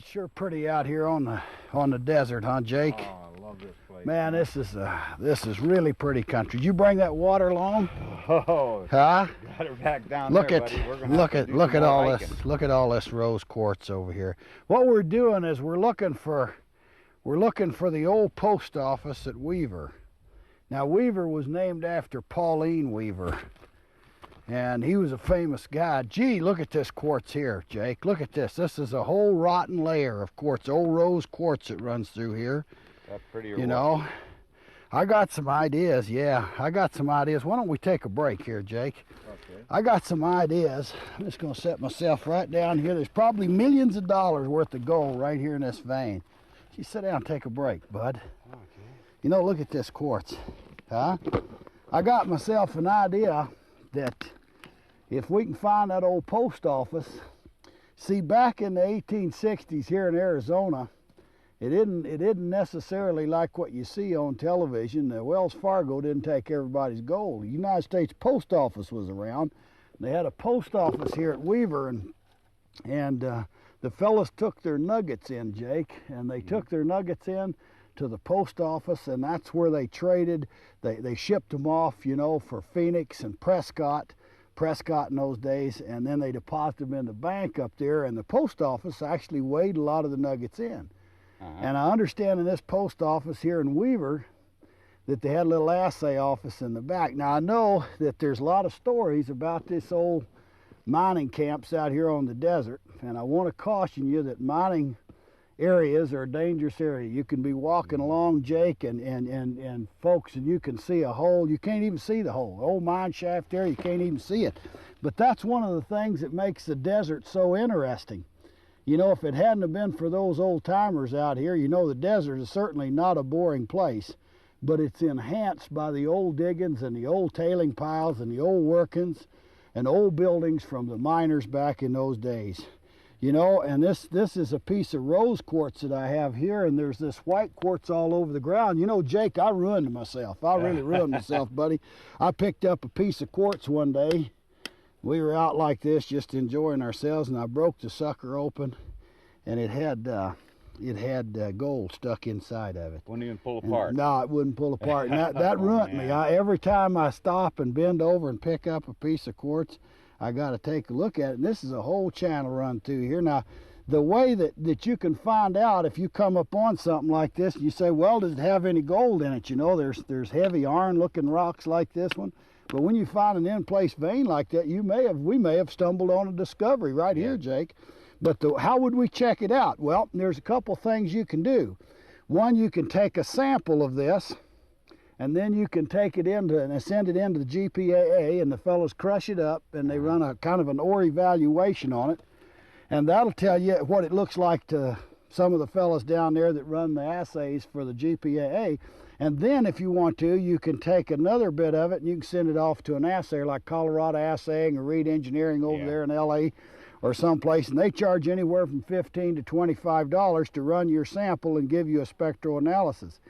Sure pretty out here on the desert, huh, Jake? Oh, I love this place. Man, this is really pretty country. Did you bring that water along? Oh, huh? got her back down Look there, at buddy. We're gonna look have to at do look some at more all hiking. this. Look at all this rose quartz over here. What we're doing is we're looking for the old post office at Weaver. Now Weaver was named after Pauline Weaver, and he was a famous guy. Gee, look at this quartz here, Jake. Look at this. This is a whole rotten layer of quartz, old rose quartz that runs through here. That's pretty. You know, I got some ideas. Yeah, I got some ideas. Why don't we take a break here, Jake? Okay. I got some ideas. I'm just going to set myself right down here. There's probably millions of dollars worth of gold right here in this vein. You sit down and take a break, bud. Okay. You know, look at this quartz, huh? I got myself an idea that if we can find that old post office, see, back in the 1860s here in Arizona, it isn't necessarily like what you see on television. The Wells Fargo didn't take everybody's gold. The United States Post Office was around. They had a post office here at Weaver, and the fellas took their nuggets in, Jake, and they took their nuggets in to the post office, and that's where they traded. They shipped them off, you know, for Phoenix and Prescott in those days, and then they deposited them in the bank up there, and the post office actually weighed a lot of the nuggets in. And I understand in this post office here in Weaver that they had a little assay office in the back. Now I know that there's a lot of stories about this old mining camps out here on the desert, and I want to caution you that mining areas are a dangerous area. You can be walking along, Jake, and folks, and you can see a hole. You can't even see the hole. The old mine shaft there, you can't even see it. But that's one of the things that makes the desert so interesting. You know, if it hadn't have been for those old timers out here, you know, the desert is certainly not a boring place, but it's enhanced by the old diggings and the old tailing piles and the old workings and old buildings from the miners back in those days. You know, and this is a piece of rose quartz that I have here, and there's this white quartz all over the ground. You know, Jake, I ruined myself. I really ruined myself, buddy. I picked up a piece of quartz one day. We were out like this, just enjoying ourselves, and I broke the sucker open, and it had gold stuck inside of it. Wouldn't even pull apart. No, it wouldn't pull apart. And that ruined me. Every time I stop and bend over and pick up a piece of quartz, I got to take a look at it. And this is a whole channel run through here. Now, the way that you can find out if you come up on something like this, you say, well, does it have any gold in it? You know, there's heavy iron-looking rocks like this one. But when you find an in-place vein like that, we may have stumbled on a discovery right here, Jake. But how would we check it out? Well, there's a couple things you can do. One, you can take a sample of this, and then you can take it and send it into the GPAA, and the fellows crush it up, and they run a kind of an ore evaluation on it. And that'll tell you what it looks like to some of the fellows down there that run the assays for the GPAA. And then if you want to, you can take another bit of it and you can send it off to an assayer like Colorado Assaying or Reed Engineering over there in LA or someplace, and they charge anywhere from $15 to $25 to run your sample and give you a spectral analysis.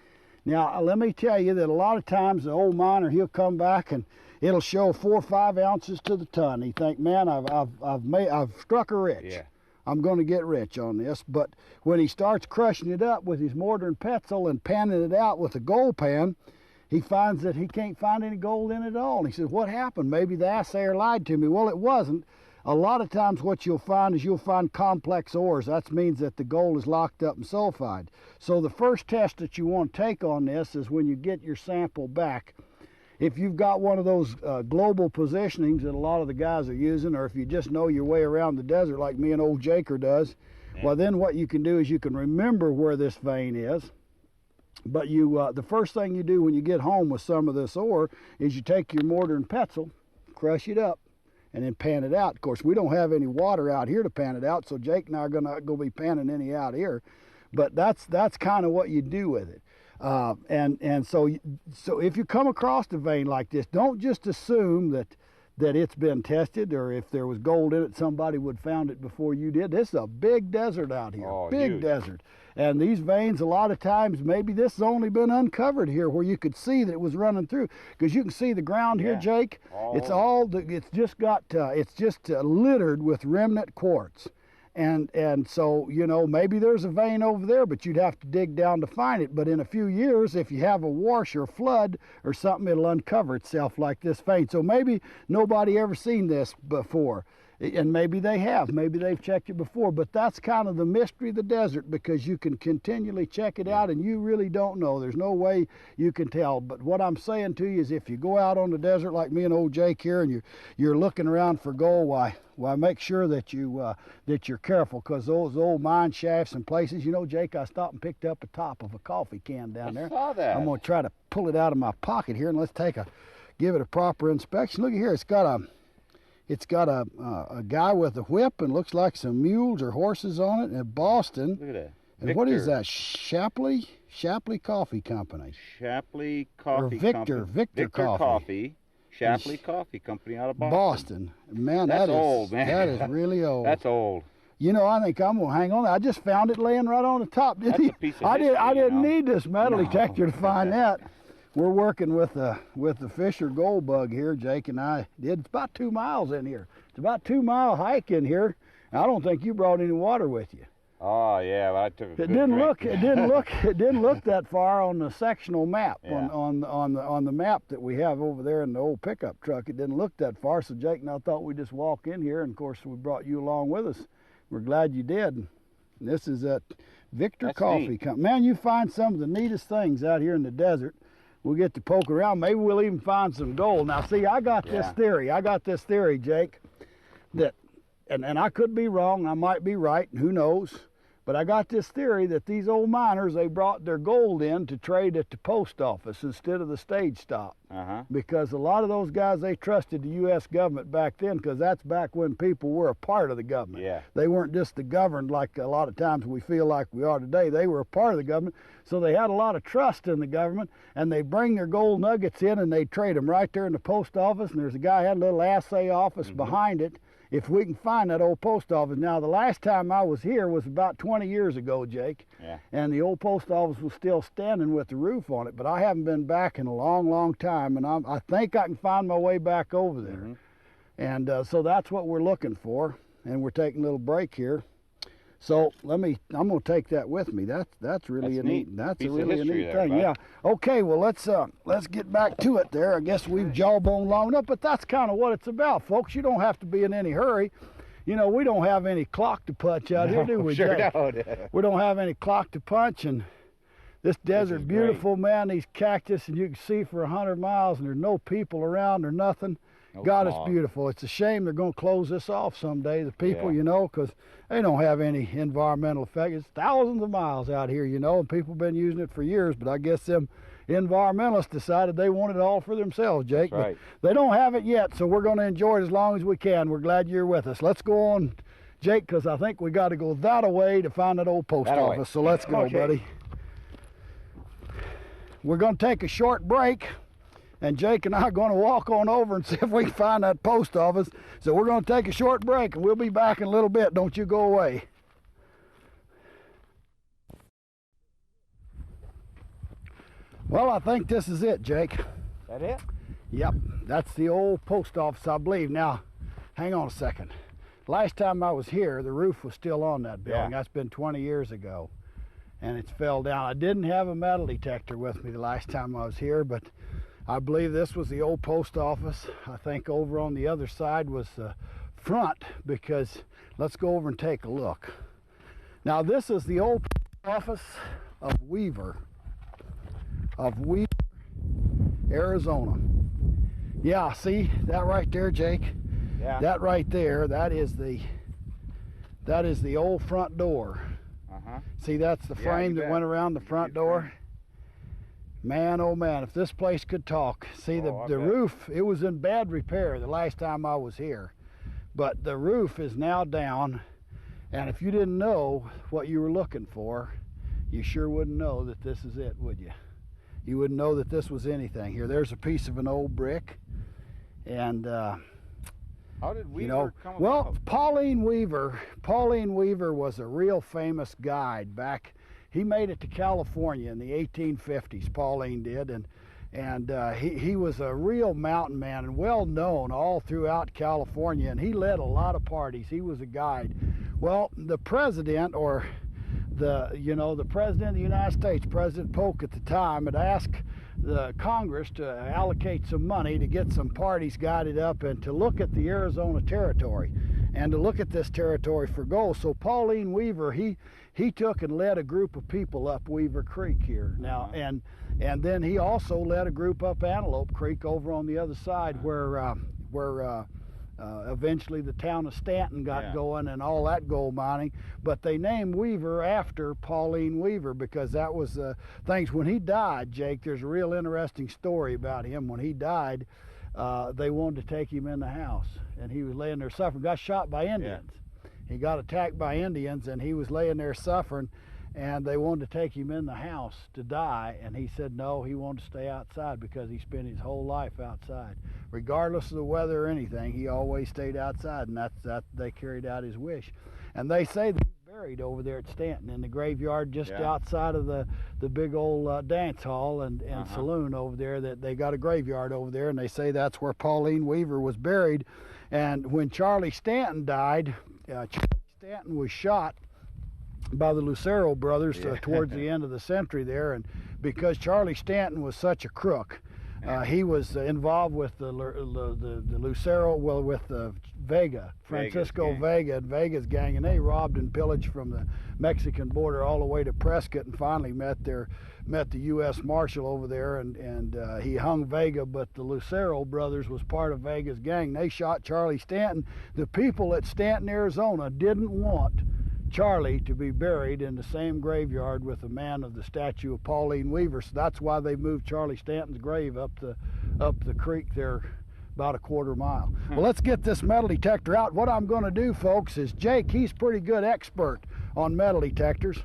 Now, let me tell you that a lot of times the old miner, he'll come back and it'll show 4 or 5 ounces to the ton. He think, man, I've struck a rich. Yeah. I'm going to get rich on this. But when he starts crushing it up with his mortar and pestle and panning it out with a gold pan, he finds that he can't find any gold in it at all. And he says, what happened? Maybe the assayer lied to me. Well, it wasn't. A lot of times what you'll find is you'll find complex ores. That means that the gold is locked up in sulfide. So the first test that you want to take on this is when you get your sample back. If you've got one of those global positionings that a lot of the guys are using, or if you just know your way around the desert like me and old Jaker does, well, then what you can do is you can remember where this vein is. But the first thing you do when you get home with some of this ore is you take your mortar and pestle, crush it up, and then pan it out. Of course, we don't have any water out here to pan it out, so Jake and I are gonna go be panning any out here. But that's kind of what you do with it. And so if you come across a vein like this, don't just assume that it's been tested, or if there was gold in it, somebody would found it before you did. This is a big desert out here, big desert. And these veins, a lot of times, maybe this has only been uncovered here where you could see that it was running through, because you can see the ground here, Jake. It's just littered with remnant quartz. And so, you know, maybe there's a vein over there, but you'd have to dig down to find it. But in a few years, if you have a wash or flood or something, it'll uncover itself like this vein. So maybe nobody ever seen this before. And maybe they have. Maybe they've checked it before. But that's kind of the mystery of the desert, because you can continually check it out and you really don't know. There's no way you can tell. But what I'm saying to you is, if you go out on the desert like me and old Jake here, and you're looking around for gold, why make sure that you're careful, because those old mine shafts and places, you know, Jake, I stopped and picked up the top of a coffee can down there. I saw that. I'm going to try to pull it out of my pocket here, and let's give it a proper inspection. Look at here. It's got a guy with a whip, and looks like some mules or horses on it in Boston. Look at that. And what is that? Shapley Coffee Company. Shapley Coffee Victor Coffee. Shapley Coffee Company out of Boston. Boston. Man, that's old, man. That is really old. That's old. You know, I think I'm gonna hang on. I just found it laying right on the top. That's a piece of history, I didn't you know? need this metal detector to find that. We're working with the Fisher Gold Bug here. Jake and I did. It's about 2 miles in here. It's about 2 mile hike in here. I don't think you brought any water with you. Oh yeah, well, I took a good It didn't drink. it didn't look that far on the sectional map, Yeah. on the map that we have over there in the old pickup truck. It didn't look that far. So Jake and I thought we'd just walk in here, and of course we brought you along with us. We're glad you did. And this is at Victor That's Coffee neat. Company. Man, you find some of the neatest things out here in the desert. We'll get to poke around. Maybe we'll even find some gold. Now, see, I got this theory, Jake, that, and I could be wrong, I might be right, who knows, but I got this theory that these old miners, they brought their gold in to trade at the post office instead of the stage stop. Because a lot of those guys, they trusted the U.S. government back then, because that's back when people were a part of the government. Yeah. They weren't just the governed like a lot of times we feel like we are today. They were a part of the government, so they had a lot of trust in the government, and they bring their gold nuggets in and they trade them right there in the post office. And there's a guy had a little assay office behind it, if we can find that old post office. Now, the last time I was here was about 20 years ago, Jake. Yeah. And the old post office was still standing with the roof on it, but I haven't been back in a long, long time, and I think I can find my way back over there. And so that's what we're looking for, and we're taking a little break here. So I'm gonna take that with me. That's really a neat. That's a really neat thing. Yeah. Okay. Well, let's get back to it there. I guess we've jawboned long enough, but that's kind of what it's about, folks. You don't have to be in any hurry. You know, we don't have any clock to punch out here, do we, Sure Jake? don't. We don't have any clock to punch, and this desert, beautiful, man. These cactus, and you can see for 100 miles, and there's no people around or nothing. No God, smog. it's beautiful. It's a shame they're going to close this off someday, the people, Yeah. you know, because they don't have any environmental effect. It's thousands of miles out here, you know, and people have been using it for years, but I guess them environmentalists decided they want it all for themselves, Jake. That's right. But they don't have it yet, so we're going to enjoy it as long as we can. We're glad you're with us. Let's go on, Jake, because I think we got to go that away to find that old post That-a-way. office. So let's go, Okay. buddy. We're going to take a short break, and Jake and I are going to walk on over and see if we can find that post office. So we're going to take a short break, and we'll be back in a little bit. Don't you go away. Well, I think this is it, Jake. That it? Yep, that's the old post office, I believe. Now, hang on a second. Last time I was here, the roof was still on that building. Yeah. That's been 20 years ago, and it's fell down. I didn't have a metal detector with me the last time I was here, but I believe this was the old post office. I think over on the other side was the front, because let's go over and take a look. Now, this is the old office of Weaver, Arizona. Yeah, see that right there, Jake? Yeah. That right there, that is the old front door. See, that's the Yeah, frame you that bet. went around the front door. Man, oh man, if this place could talk. See, Oh, I the bet. roof, it was in bad repair the last time I was here, but the roof is now down, and if you didn't know what you were looking for, you sure wouldn't know that this is it, would you? You wouldn't know that this was anything. Here, there's a piece of an old brick, and How did Weaver you know, come well, about? Pauline Weaver was a real famous guide back. He made it to California in the 1850s. Pauline did, and he was a real mountain man and well known all throughout California. And he led a lot of parties. He was a guide. Well, the president, or the president of the United States, President Polk at the time, had asked the Congress to allocate some money to get some parties guided up and to look at the Arizona territory and to look at this territory for gold. So Pauline Weaver, he took and led a group of people up Weaver Creek here now, and then he also led a group up Antelope Creek over on the other side where eventually the town of Stanton got going and all that gold mining. But they named Weaver after Pauline Weaver because that was things. When he died, Jake, there's a real interesting story about him. When he died, they wanted to take him in the house, and he was laying there suffering. Got shot by Indians. He got attacked by Indians, and he was laying there suffering, and they wanted to take him in the house to die, and he said no, he wanted to stay outside because he spent his whole life outside. Regardless of the weather or anything, he always stayed outside, and that they carried out his wish. And they say that he's buried over there at Stanton in the graveyard just outside of the big old dance hall and saloon over there. That they got a graveyard over there, and they say that's where Pauline Weaver was buried. And when Charlie Stanton died, Charlie Stanton was shot by the Lucero brothers towards the end of the century there, and because Charlie Stanton was such a crook, he was involved with the Lucero, well, with the Francisco Vega and Vega's gang, and they robbed and pillaged from the Mexican border all the way to Prescott, and finally met the U.S. Marshal over there, and he hung Vega. But the Lucero brothers was part of Vega's gang. They shot Charlie Stanton. The people at Stanton, Arizona, didn't want Charlie to be buried in the same graveyard with a man of the statue of Pauline Weaver. So that's why they moved Charlie Stanton's grave up the creek there about a quarter mile. Well, let's get this metal detector out. What I'm going to do, folks, is Jake, he's pretty good expert on metal detectors.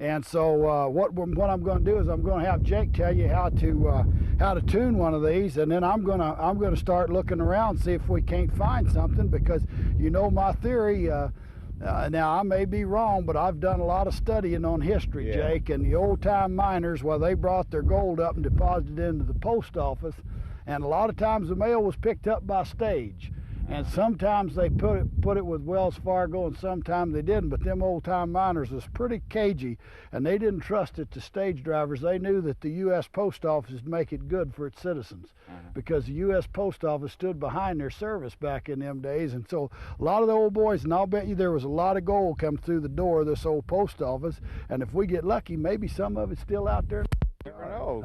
And so what I'm going to do is I'm going to have Jake tell you how to tune one of these, and then I'm going to start looking around, see if we can't find something, because you know my theory. Now, I may be wrong, but I've done a lot of studying on history, Jake, and the old-time miners, well, they brought their gold up and deposited it into the post office, and a lot of times the mail was picked up by stage, and sometimes they put it with Wells Fargo, and sometimes they didn't. But them old-time miners was pretty cagey, and they didn't trust it to stage drivers. They knew that the U.S. Post Office would make it good for its citizens, because the U.S. Post Office stood behind their service back in them days. And so a lot of the old boys, and I'll bet you there was a lot of gold come through the door of this old post office, and if we get lucky, maybe some of it's still out there. You never know.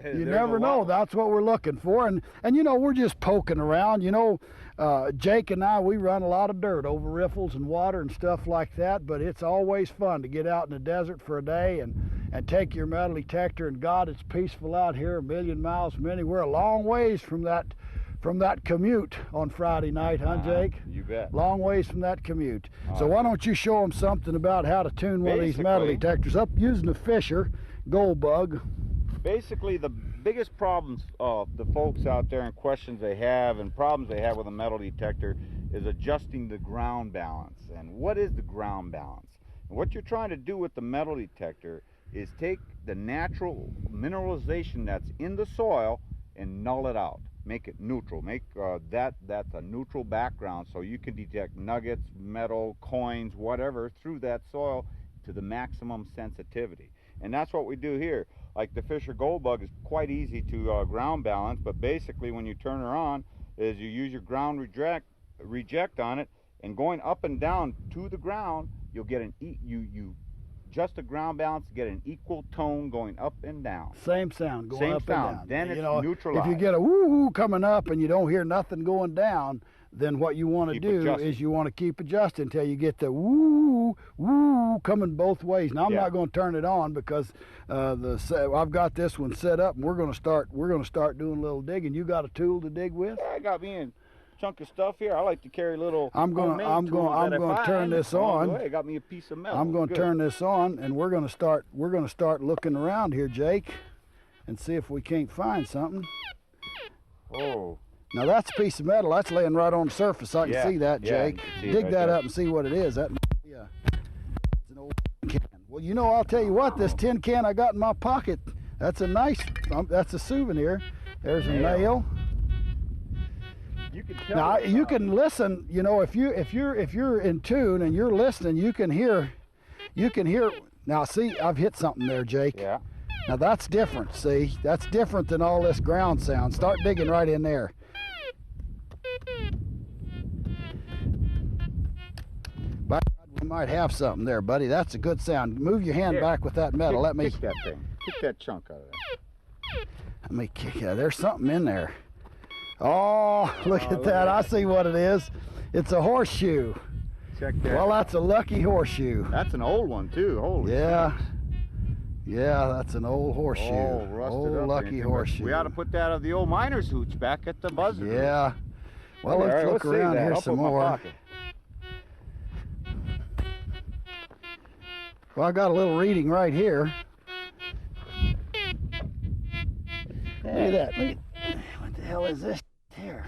You never know. That's what we're looking for. And you know, we're just poking around. You know, Jake and I, we run a lot of dirt over riffles and water and stuff like that, but it's always fun to get out in the desert for a day and take your metal detector, and God, it's peaceful out here, a million miles from anywhere, a long ways from that commute on Friday night, huh, Jake? You bet. Long ways from that commute. So why don't you show them something about how to tune one of these metal detectors up using the Fisher Gold Bug. Basically, the biggest problems the folks out there and questions they have and problems they have with a metal detector is adjusting the ground balance. And what is the ground balance? And what you're trying to do with the metal detector is take the natural mineralization that's in the soil and null it out. Make it neutral. Make that's a neutral background, so you can detect nuggets, metal, coins, whatever through that soil to the maximum sensitivity. And that's what we do here. Like the Fisher Gold Bug is quite easy to ground balance, but basically when you turn her on is you use your ground reject on it, and going up and down to the ground, you'll get you adjust the ground balance to get an equal tone going up and down. Same sound going up and down. Then it's If neutralized. you get a woo-woo coming up and you don't hear nothing going down, then what you want to do is you want to keep adjusting until you get the woo, woo coming both ways. Now I'm not going to turn it on because I've got this one set up, and we're going to start doing a little digging. You got a tool to dig with? I got me a chunk of stuff here. I like to carry little. I'm going to turn this on. I got me a piece of metal. I'm going to turn this on, and we're going to start looking around here, Jake, and see if we can't find something. Oh. Now that's a piece of metal. That's laying right on the surface. I can see that, Jake. Dig that up and see what it is. That might be it's an old tin can. Well, you know, I'll tell you what, this tin can I got in my pocket, that's a nice, that's a souvenir. There's a nail. You can tell. Now you can listen. You know, if you're in tune and you're listening, you can hear. Now see, I've hit something there, Jake. Yeah. Now that's different. See, that's different than all this ground sound. Start digging right in there. By God, we might have something there, buddy. That's a good sound. Move your hand back with that metal. Let me kick that thing. Kick that chunk out of there. Let me kick. Yeah, there's something in there. Oh, look at that. I see what it is. It's a horseshoe. Check that. Well, that's a lucky horseshoe. That's an old one too. Holy. Yeah. Yeah, that's an old horseshoe. Oh, rusted old up lucky horseshoe. We ought to put that of the old miner's hooch back at the Buzzard. Yeah. Well, let's look around here some more. Well, I got a little reading right here. Look at that. What the hell is this here?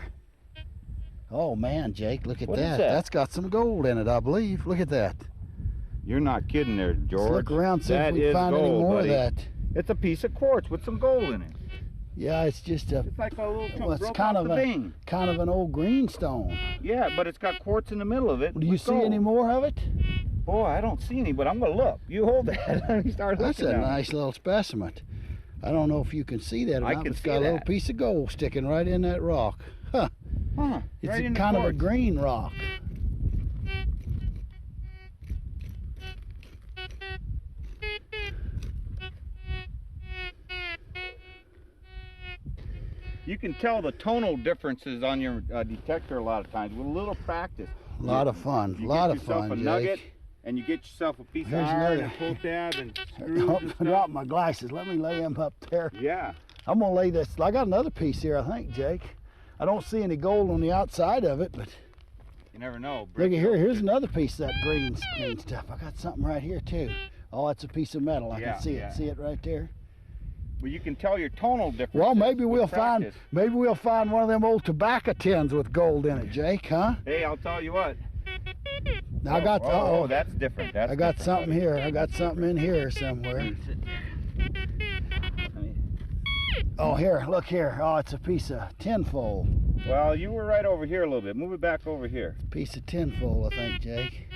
Oh man, Jake, look at that. That's got some gold in it, I believe. Look at that. You're not kidding there, George. Let's look around, see if we can find any more of that. It's a piece of quartz with some gold in it. Yeah, it's just a. It's like a little chunk Well, it's kind of an old greenstone. Yeah, but it's got quartz in the middle of it. Do you see any more of it? Boy, I don't see any, but I'm gonna look. You hold that. Let me start looking. That's a nice little specimen. I don't know if you can see that or not, but it's got a little piece of gold sticking right in that rock. Huh. Huh. It's kind of a green rock. You can tell the tonal differences on your detector a lot of times with a little practice. A lot of fun. A lot of fun, Jake. Nugget, and you get yourself a piece of iron and pull tab and screws and stuff. Drop my glasses. Let me lay them up there. Yeah. I'm gonna lay this. I got another piece here, I think, Jake. I don't see any gold on the outside of it, but you never know. Look at here. Here's another piece of that green stuff. I got something right here too. Oh, it's a piece of metal. I can see it. See it right there. Well, you can tell your tonal difference. Well, maybe we'll find one of them old tobacco tins with gold in it, Jake, huh? Hey, I'll tell you what. Now I got oh, that's different. I got something here. I got something in here somewhere. Oh, here, look here. Oh, it's a piece of tinfoil. Well, you were right over here a little bit. Move it back over here. Piece of tinfoil, I think, Jake.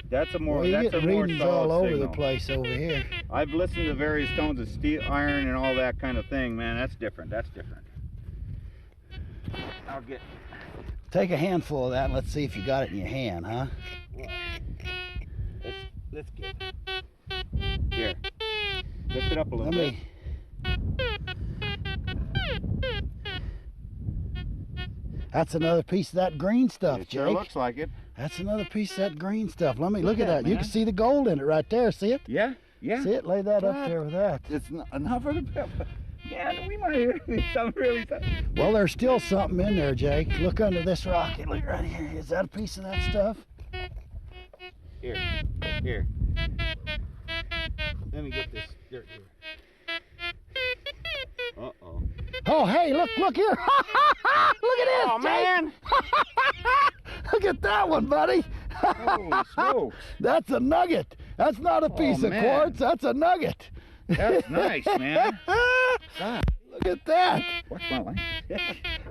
That's a more. Well, you that's get a more readings solid all over signal. the place over here. I've listened to various tones of steel, iron, and all that kind of thing. Man, that's different. That's different. I'll get. Take a handful of that and let's see if you got it in your hand, huh? Let's get. Here. Lift it up a little bit. That's another piece of that green stuff, It Jake. sure looks like it. That's another piece of that green stuff. Let me look at that. Man. You can see the gold in it right there. See it? Yeah, yeah. See it? Lay that up there with that. It's enough for the pepper. Yeah, we might hear something really tough. Well, there's still something in there, Jake. Look under this rock. Look right here. Is that a piece of that stuff? Here, here. Let me get this dirt here. Uh-oh. Oh, hey, look here. Look at this, Oh, man. Look at that one, buddy. Holy smokes. That's a nugget. That's not a piece of quartz. That's a nugget. That's nice, man. Look at that. Watch my line.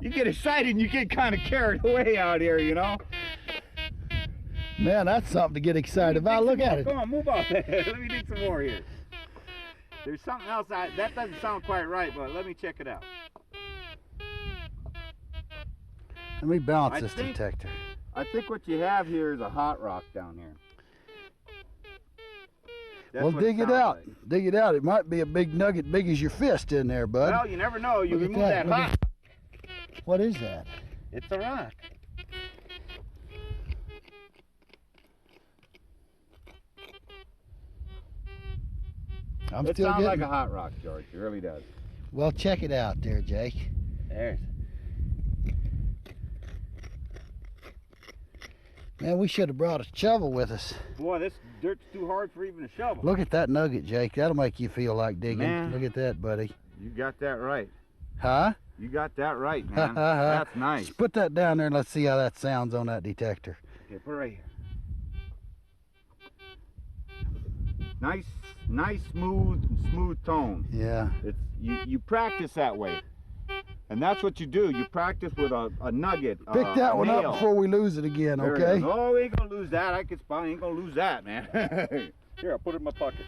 You get excited and you get kind of carried away out here, you know. Man, that's something to get excited about. Look at it. Come on, move off that. Let me dig some more here. There's something else. That doesn't sound quite right, but let me check it out. Let me balance this detector. I think what you have here is a hot rock down here. Well, dig it out. Like. Dig it out. It might be a big nugget big as your fist in there, bud. Well, you never know. You remove that hot. What is that? It's a rock. It sounds like a hot rock, George. It really does. Well, check it out there, Jake. There's. Man, we should have brought a shovel with us. Boy, this dirt's too hard for even a shovel. Look at that nugget, Jake. That'll make you feel like digging. Man, look at that, buddy. You got that right. Huh? You got that right, man. That's nice. Just put that down there and let's see how that sounds on that detector. Okay, put it right here. Nice, smooth tone. Yeah. It's you practice that way. And that's what you do. You practice with a nugget. Pick that one nail. up before we lose it again, There okay? Oh, we ain't gonna lose that. I ain't gonna lose that, man. Here, I'll put it in my pocket.